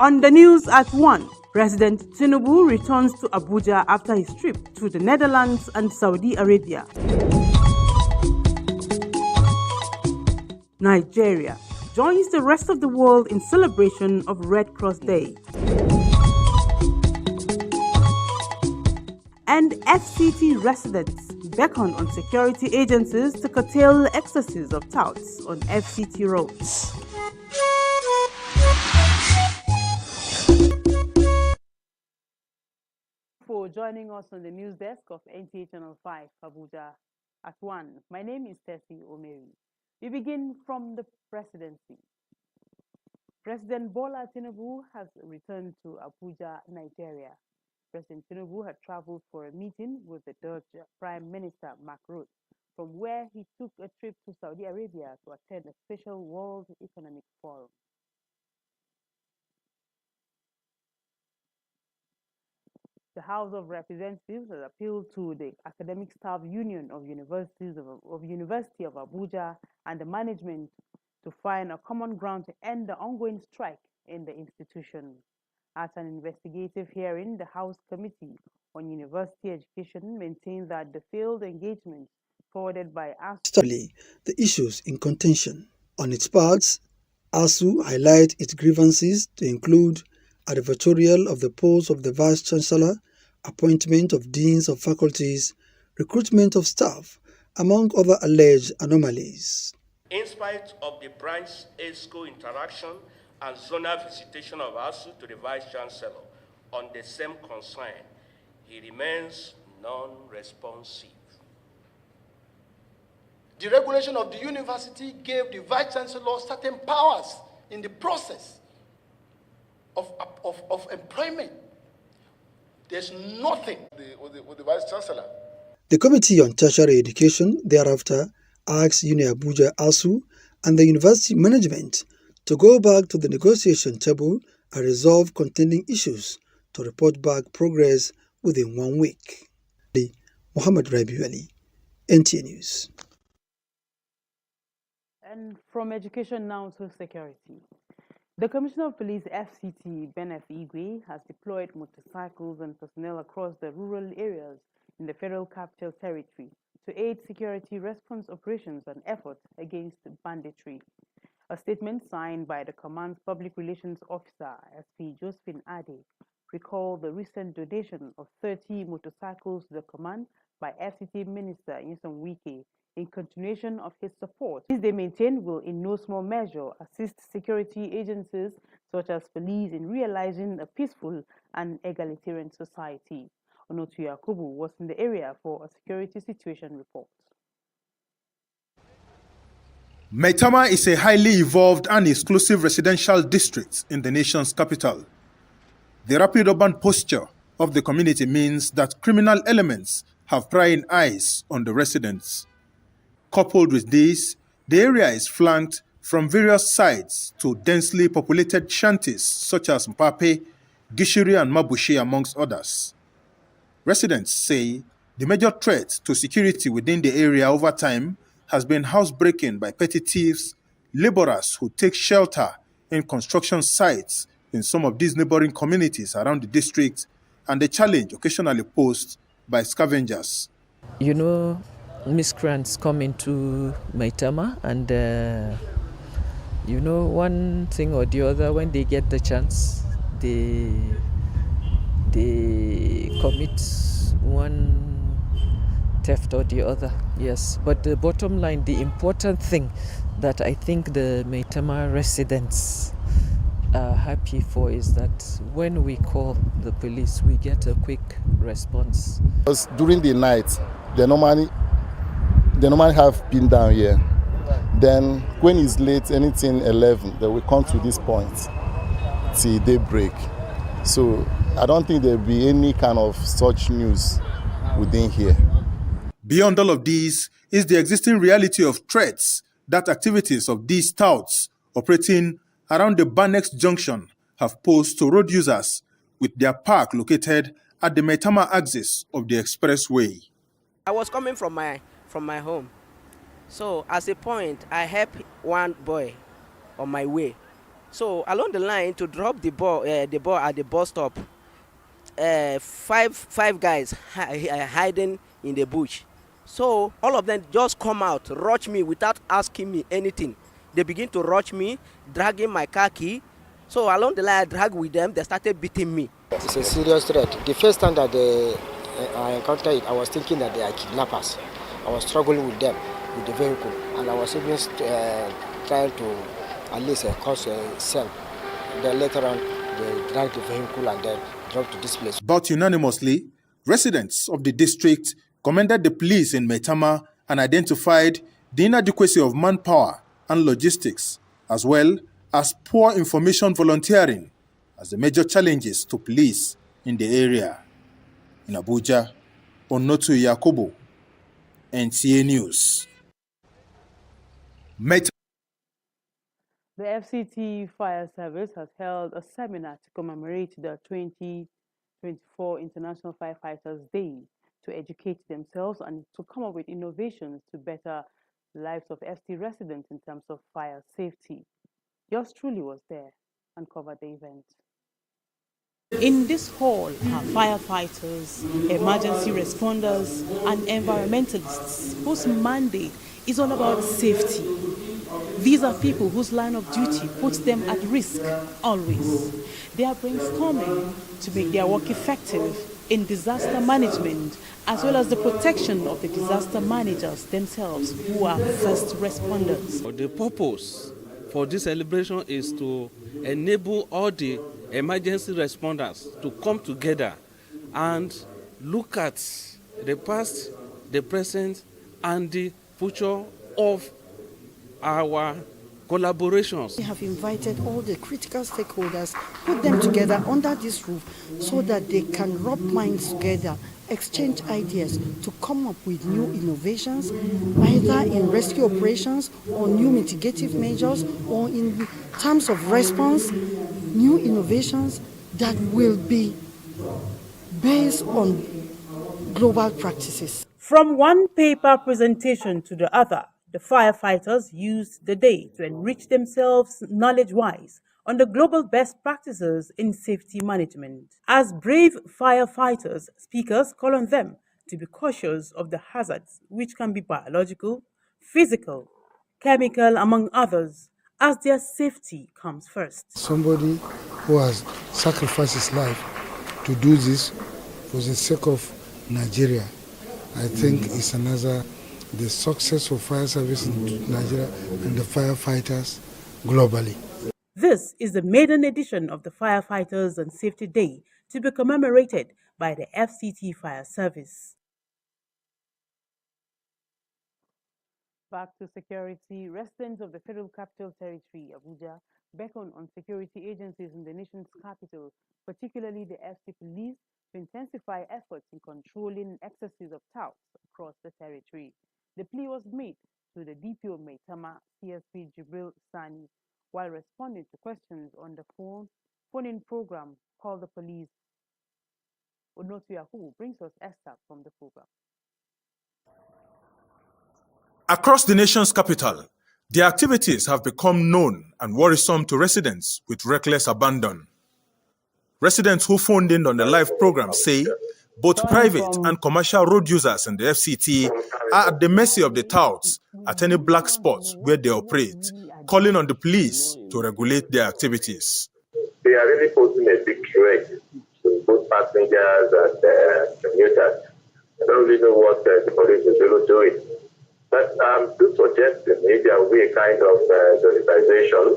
On the news at 1, President Tinubu returns to Abuja after his trip to the Netherlands and Saudi Arabia. Nigeria joins the rest of the world in celebration of Red Cross Day. And FCT residents beckon on security agencies to curtail excesses of touts on FCT roads. For joining us on the news desk of Nta Channel 5, Abuja at 1. My name is Tessie Omeri. We begin from the presidency. President Bola Tinubu has returned to Abuja, Nigeria. President Tinubu had traveled for a meeting with the Dutch Prime Minister Mark Rutte, from where he took a trip to Saudi Arabia to attend a special World Economic Forum. The House of Representatives has appealed to the Academic Staff Union of University of Abuja and the management to find a common ground to end the ongoing strike in the institution. At an investigative hearing, the House Committee on University Education maintained that the failed engagement forwarded by ASU the issues in contention. On its part, ASU highlighted its grievances to include advertorial of the post of the Vice-Chancellor, appointment of deans of faculties, recruitment of staff, among other alleged anomalies. In spite of the branch ESCO interaction and zonal visitation of ASU to the Vice-Chancellor on the same concern, he remains non-responsive. The regulation of the university gave the Vice-Chancellor certain powers in the process of employment. There's nothing with the Vice-Chancellor. The Committee on Tertiary Education thereafter asked Uni Abuja ASU and the university management to go back to the negotiation table and resolve contending issues to report back progress within 1 week. Muhammad Rabiu Ali, NTA News. And from education now to security. The Commissioner of Police FCT, Benef Igwe, has deployed motorcycles and personnel across the rural areas in the Federal Capital Territory to aid security response operations and efforts against banditry. A statement signed by the command's public relations officer, SP Josephine Ade, recalled the recent donation of 30 motorcycles to the command by FCT Minister Nyesom Wike in continuation of his support. This, they maintain, will in no small measure assist security agencies such as police in realizing a peaceful and egalitarian society. Onotu Yakubu was in the area for a security situation report. Maitama is a highly evolved and exclusive residential district in the nation's capital. The rapid urban posture of the community means that criminal elements have prying eyes on the residents. Coupled with this, the area is flanked from various sides to densely populated shanties such as Mpape, Gishiri and Mabushi, amongst others. Residents say the major threat to security within the area over time has been housebreaking by petty thieves, laborers who take shelter in construction sites in some of these neighboring communities around the district, and the challenge occasionally posed by scavengers. You know, miscreants come into Maitama and, you know, one thing or the other, when they get the chance, they commit one theft or the other, yes. But the bottom line, the important thing that I think the Maitama residents are happy for is that when we call the police, we get a quick response. Because during the night, they normally have been down here. Then when it's late, anything 11, they will come to this point till daybreak. So I don't think there will be any kind of such news within here. Beyond all of these is the existing reality of threats that activities of these touts operating around the Banex junction have posed to road users with their park located at the Maitama axis of the expressway. I was coming from my home. So at a point, I helped one boy on my way. So along the line to drop the ball at the bus stop, five guys hiding in the bush. So all of them just come out, rush me without asking me anything. They begin to rush me, dragging my car key. So along the line I drag with them, they started beating me. It's a serious threat. The first time that I encountered it, I was thinking that they are kidnappers. I was struggling with them, with the vehicle, and I was even trying to at least cause a cell. Then later on, they dragged the vehicle and then drove to this place. But unanimously, residents of the district commended the police in Maitama and identified the inadequacy of manpower and logistics, as well as poor information volunteering as the major challenges to police in the area. In Abuja, Onotu Yakubu, NTA News. The FCT Fire Service has held a seminar to commemorate the 2024 International Firefighters Day to educate themselves and to come up with innovations to better the lives of FCT residents in terms of fire safety. Yours truly was there and covered the event. In this hall are firefighters, emergency responders, and environmentalists whose mandate is all about safety. These are people whose line of duty puts them at risk always. They are brainstorming to make their work effective in disaster management as well as the protection of the disaster managers themselves who are first responders. The purpose for this celebration is to enable all the emergency responders to come together and look at the past, the present, and the future of our collaborations. We have invited all the critical stakeholders, put them together under this roof so that they can rub minds together, exchange ideas to come up with new innovations, either in rescue operations or new mitigative measures or in terms of response, new innovations that will be based on global practices. From one paper presentation to the other, the firefighters used the day to enrich themselves knowledge-wise on the global best practices in safety management. As brave firefighters, speakers call on them to be cautious of the hazards, which can be biological, physical, chemical, among others, as their safety comes first. Somebody who has sacrificed his life to do this for the sake of Nigeria, I think it's another, the success of fire service in Nigeria and the firefighters globally. This is the maiden edition of the Firefighters and Safety Day to be commemorated by the FCT Fire Service. Back to security, residents of the Federal Capital Territory, Abuja, beckon on security agencies in the nation's capital, particularly the FC Police, to intensify efforts in controlling excesses of touts across the territory. The plea was made to the DPO Maitama CSP Jibril Sani while responding to questions on the phone-in program called The Police. Onotu Yakubu brings us excerpt from the program. Across the nation's capital, their activities have become known and worrisome to residents with reckless abandon. Residents who phoned in on the live program say both private and commercial road users in the FCT are at the mercy of the touts at any black spots where they operate, calling on the police to regulate their activities. They are really posing a big threat to both passengers and commuters. I don't really know what the police is really doing. But I'm still suggesting maybe there will be a kind of sanitization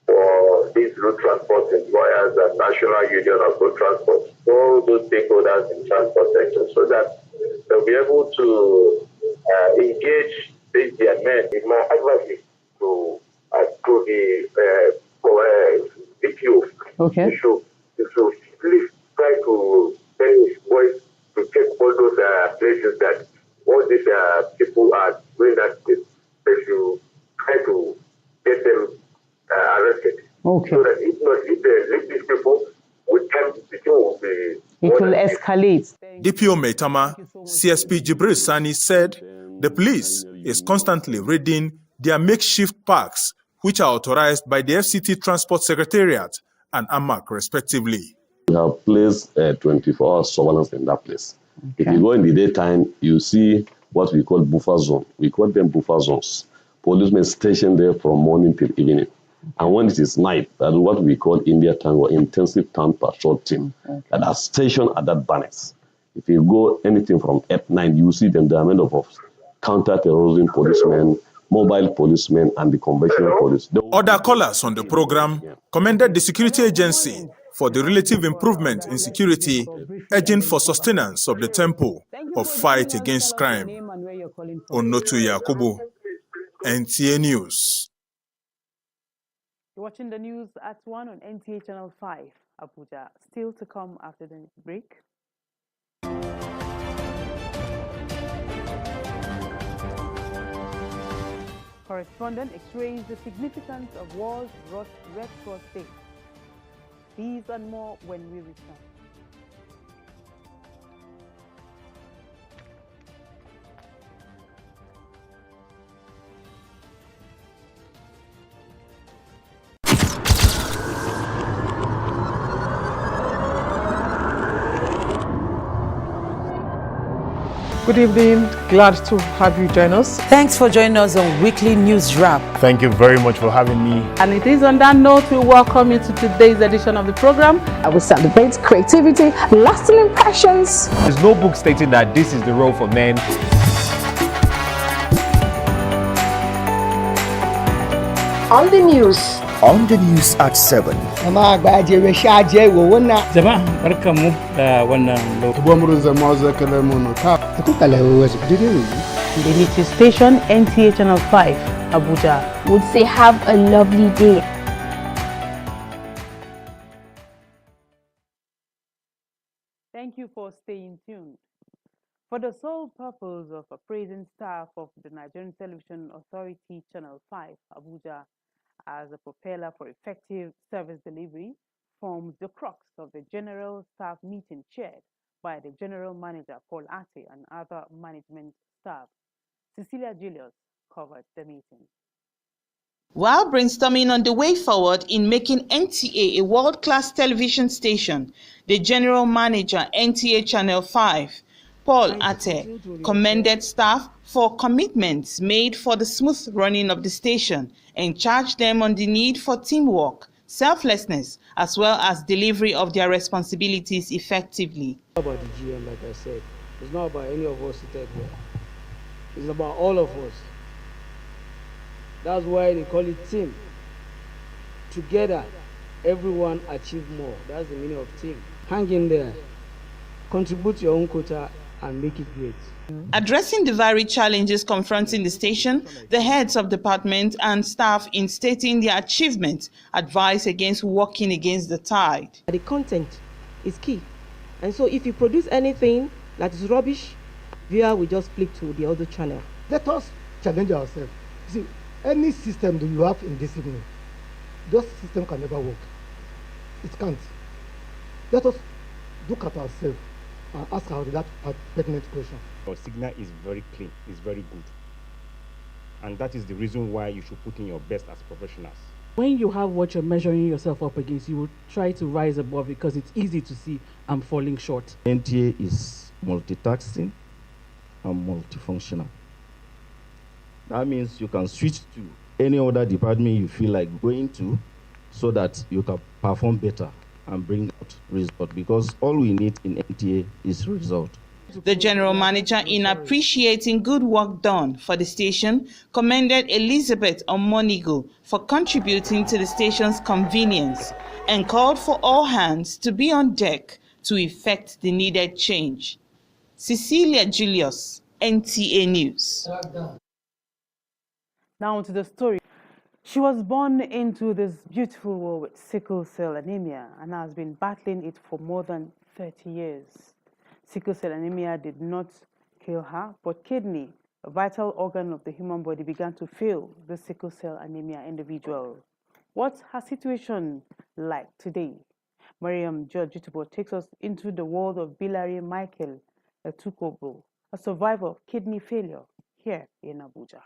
for these road transport employers and National Union of Road Transport, all those stakeholders in transport sector, so that they'll be able to engage their men. In my advice is to the DPO, Okay. you should please try to send his voice to check all those places that all these people are doing that. They should try to get them arrested. Okay. So that if they leave these people, with time the thing will be... It will escalate. DPO Maitama, CSP Jibril Sani said the police is constantly raiding their makeshift parks which are authorized by the FCT Transport Secretariat and AMAC, respectively. We have placed 24-hour surveillance in that place. Okay. If you go in the daytime, you see what we call buffer zone. We call them buffer zones. Policemen stationed there from morning till evening. And when it is night, that is what we call India Tango, intensive town patrol team, that are stationed at that barracks. If you go anything from 8, 9, you see them, they are made up of counter-terrorism policemen, mobile policemen, and the conventional police. Other callers on the program commended the security agency for the relative improvement in security, urging for sustenance of the tempo of fight against crime. Onotu Yakubu, NTA News. You're watching the news at 1 on Nta Channel 5, Abuja. Still to come after the break. Correspondent x-rays the significance of World Red Cross Day. These and more when we return. Good evening, glad to have you join us. Thanks for joining us on Weekly News Wrap. Thank you very much for having me. And it is on that note we welcome you to today's edition of the program. I will celebrate creativity, lasting impressions. There's no book stating that this is the role for men. On the news. On the news at 7. The latest station, Nta Channel 5, Abuja. Would say have a lovely day. Thank you for staying tuned. For the sole purpose of appraising staff of the Nigerian Television Authority Channel 5, Abuja, as a propeller for effective service delivery, forms the crux of the General Staff meeting chaired by the General Manager, Paul Ate, and other management staff. Cecilia Julius covered the meeting. While brainstorming on the way forward in making NTA a world-class television station, the General Manager, Nta Channel 5, Paul Ate, commended staff for commitments made for the smooth running of the station and charged them on the need for teamwork, selflessness, as well as delivery of their responsibilities effectively. It's not about the GM, like I said. It's not about any of us seated here. It's about all of us. That's why they call it team. Together, everyone achieve more. That's the meaning of team. Hang in there. Contribute your own quota and make it great. Addressing the varied challenges confronting the station, the heads of department and staff, in stating their achievements, advise against walking against the tide. The content is key. And so if you produce anything that is rubbish, viewer will just flick to the other channel. Let us challenge ourselves. See, any system that you have in this evening, those system can never work. It can't. Let us look at ourselves and ask our that pertinent question. Your signal is very clean, it's very good. And that is the reason why you should put in your best as professionals. When you have what you're measuring yourself up against, you will try to rise above because it's easy to see I'm falling short. NTA is multitasking and multifunctional. That means you can switch to any other department you feel like going to so that you can perform better and bring out result, because all we need in NTA is result. The General Manager, in appreciating good work done for the station, commended Elizabeth Omonigo for contributing to the station's convenience and called for all hands to be on deck to effect the needed change. Cecilia Julius, NTA News. Now to the story. She was born into this beautiful world with sickle cell anemia and has been battling it for more than 30 years. Sickle cell anemia did not kill her, but kidney, a vital organ of the human body, began to fail the sickle cell anemia individual. What's her situation like today? Mariam George Jutubo takes us into the world of Bilari Michael Etukobo, a survivor of kidney failure here in Abuja.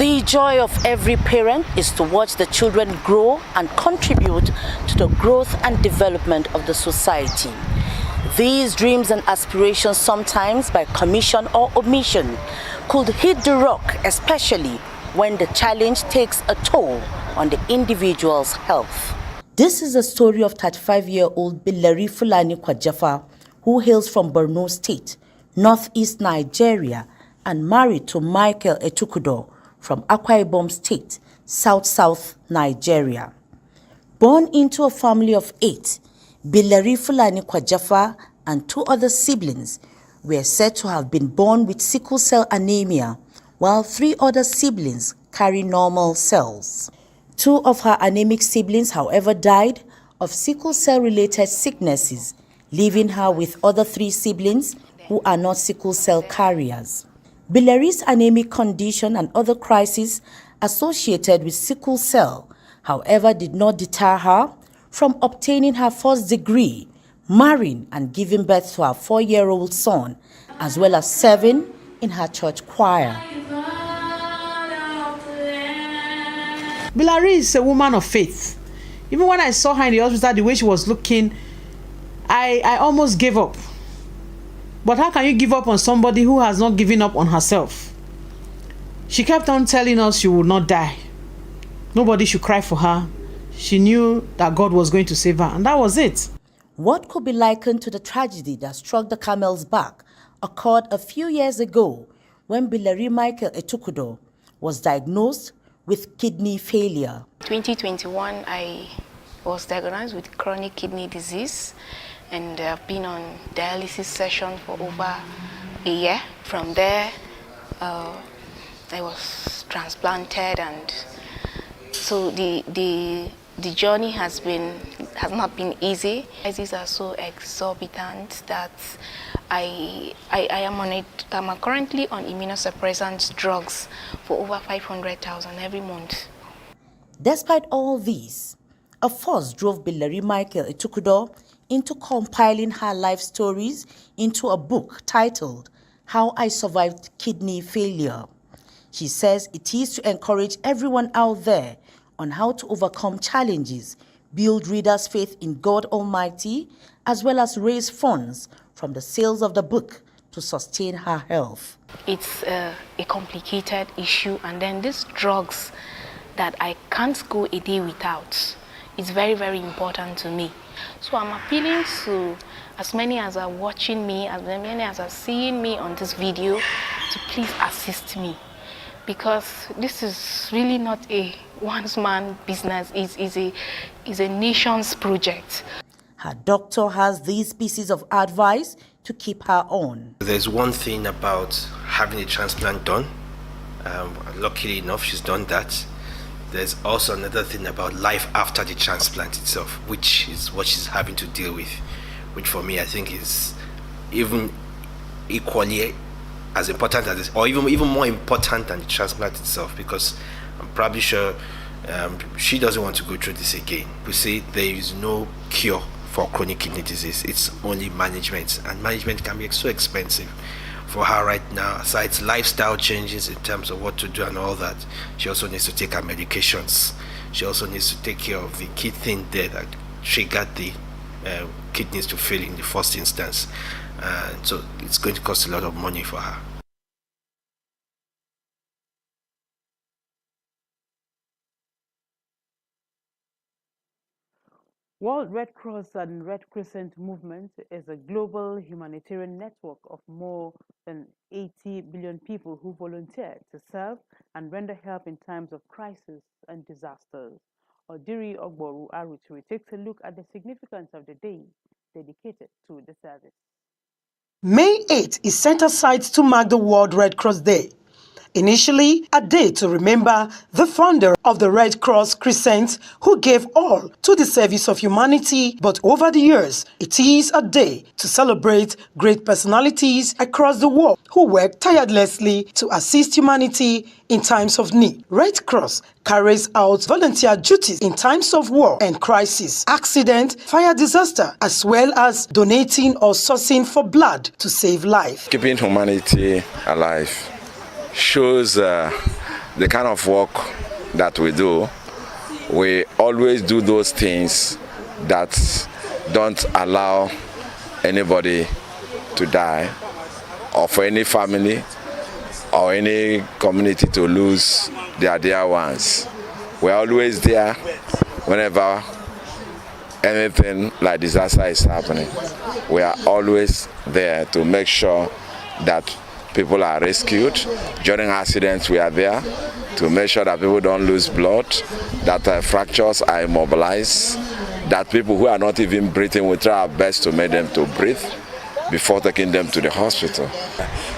The joy of every parent is to watch the children grow and contribute to the growth and development of the society. These dreams and aspirations, sometimes by commission or omission, could hit the rock, especially when the challenge takes a toll on the individual's health. This is the story of 35-year-old Bilari Fulani Kwajafa, who hails from Borno State, northeast Nigeria, and married to Michael Etukudo from Akwa Ibom State, south Nigeria. Born into a family of 8, Bilari Fulani Kwajafa and 2 other siblings were said to have been born with sickle cell anemia, while 3 other siblings carry normal cells. 2 of her anemic siblings, however, died of sickle cell-related sicknesses, leaving her with other 3 siblings who are not sickle cell carriers. Bilari's anemic condition and other crises associated with sickle cell, however, did not deter her from obtaining her first degree, marrying and giving birth to her 4-year-old son, as well as serving in her church choir. Bilari is a woman of faith. Even when I saw her in the hospital, the way she was looking, I almost gave up. But how can you give up on somebody who has not given up on herself? She kept on telling us she would not die. Nobody should cry for her. She knew that God was going to save her, and that was it. What could be likened to the tragedy that struck the camel's back occurred a few years ago when Bilari Michael Etukudo was diagnosed with kidney failure. 2021, I was diagnosed with chronic kidney disease, and I've been on dialysis session for over a year. From there, I was transplanted, and so the journey has not been easy. Prices are so exorbitant that I'm currently on immunosuppressant drugs for over 500,000 every month. Despite all this, a force drove Bilari Michael Etukudo into compiling her life stories into a book titled How I Survived Kidney Failure. She says it is to encourage everyone out there on how to overcome challenges, build readers' faith in God Almighty, as well as raise funds from the sales of the book to sustain her health. It's a complicated issue, and then these drugs that I can't go a day without. It's very, very important to me. So I'm appealing to as many as are watching me, as many as are seeing me on this video, to please assist me. Because this is really not a one-man business, it's a nation's project. Her doctor has these pieces of advice to keep her on. There's one thing about having a transplant done. Luckily enough, she's done that. There's also another thing about life after the transplant itself, which is what she's having to deal with, which for me I think is even equally as important as this, or even more important than the transplant itself, because I'm probably sure she doesn't want to go through this again. We say there is no cure for chronic kidney disease, it's only management, and management can be so expensive for her right now. Aside lifestyle changes in terms of what to do and all that, she also needs to take her medications. She also needs to take care of the key thing there that triggered the kidneys to fail in the first instance. So it's going to cost a lot of money for her. World Red Cross and Red Crescent Movement is a global humanitarian network of more than 80 billion people who volunteer to serve and render help in times of crisis and disasters. Odiri Ogboru Aruturi takes a look at the significance of the day dedicated to the service. May 8 is set aside to mark the World Red Cross Day. Initially, a day to remember the founder of the Red Cross Crescent who gave all to the service of humanity, but over the years, it is a day to celebrate great personalities across the world who work tirelessly to assist humanity in times of need. Red Cross carries out volunteer duties in times of war and crisis, accident, fire, disaster, as well as donating or sourcing for blood to save life. Keeping humanity alive shows the kind of work that we do, we always do those things that don't allow anybody to die, or for any family or any community to lose their dear ones. We're always there whenever anything like disaster is happening. We are always there to make sure that people are rescued. During accidents, we are there to make sure that people don't lose blood, that fractures are immobilized, that people who are not even breathing, we try our best to make them to breathe before taking them to the hospital.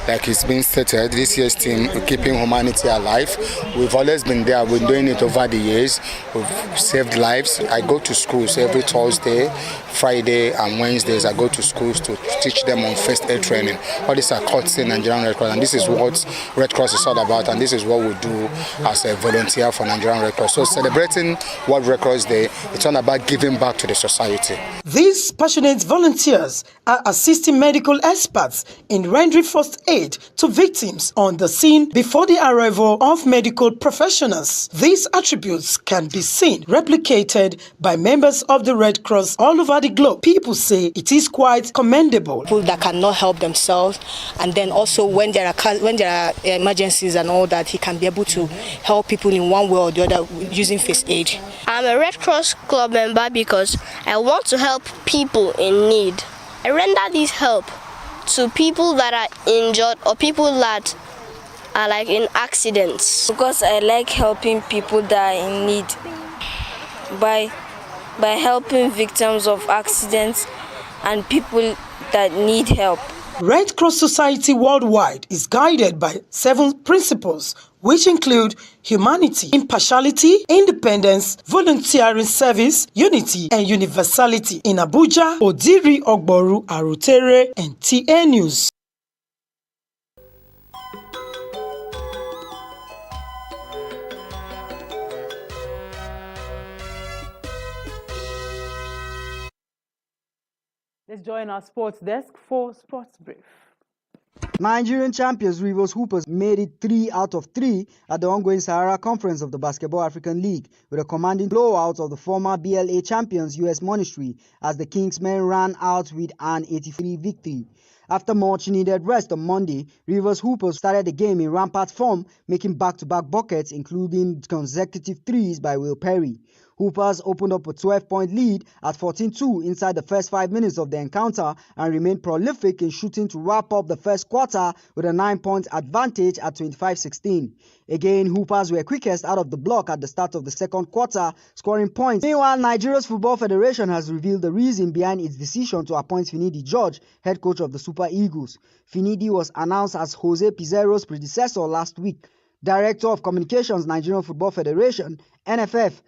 Like it's been stated, this year's team, keeping humanity alive. We've always been there. We've been doing it over the years. We've saved lives. I go to schools every Thursday, Friday, and Wednesdays. I go to schools to teach them on first aid training. All these are courtesy Nigerian Red Cross, and this is what Red Cross is all about, and this is what we do as a volunteer for Nigerian Red Cross. So celebrating World Red Cross Day, it's all about giving back to the society. These passionate volunteers are assisting medical experts in rendering first aid to victims on the scene before the arrival of medical professionals. These attributes can be seen replicated by members of the Red Cross all over the globe. People say it is quite commendable. People that cannot help themselves, and then also when there are emergencies and all that, he can be able to help people in one way or the other using first aid. I'm a Red Cross Club member because I want to help people in need. I render this help to people that are injured or people that are like in accidents. Because I like helping people that are in need by helping victims of accidents and people that need help. Red Cross Society worldwide is guided by 7 principles, which include humanity, impartiality, independence, volunteering service, unity, and universality. In Abuja, Odiri Ogboru Arutere, Nta News. Let's join our sports desk for Sports Brief. Nigerian champions Rivers Hoopers made it 3 out of 3 at the ongoing Sahara Conference of the Basketball African League with a commanding blowout of the former BLA champions US Monastir as the Kingsmen ran out with an 83 victory. After much needed rest on Monday, Rivers Hoopers started the game in rampart form, making back-to-back buckets including consecutive threes by Will Perry. Hoopers opened up a 12-point lead at 14-2 inside the first 5 minutes of the encounter and remained prolific in shooting to wrap up the first quarter with a 9-point advantage at 25-16. Again, Hoopers were quickest out of the block at the start of the second quarter, scoring points. Meanwhile, Nigeria's Football Federation has revealed the reason behind its decision to appoint Finidi George, head coach of the Super Eagles. Finidi was announced as Jose Pizarro's predecessor last week. Director of Communications, Nigerian Football Federation, NFF,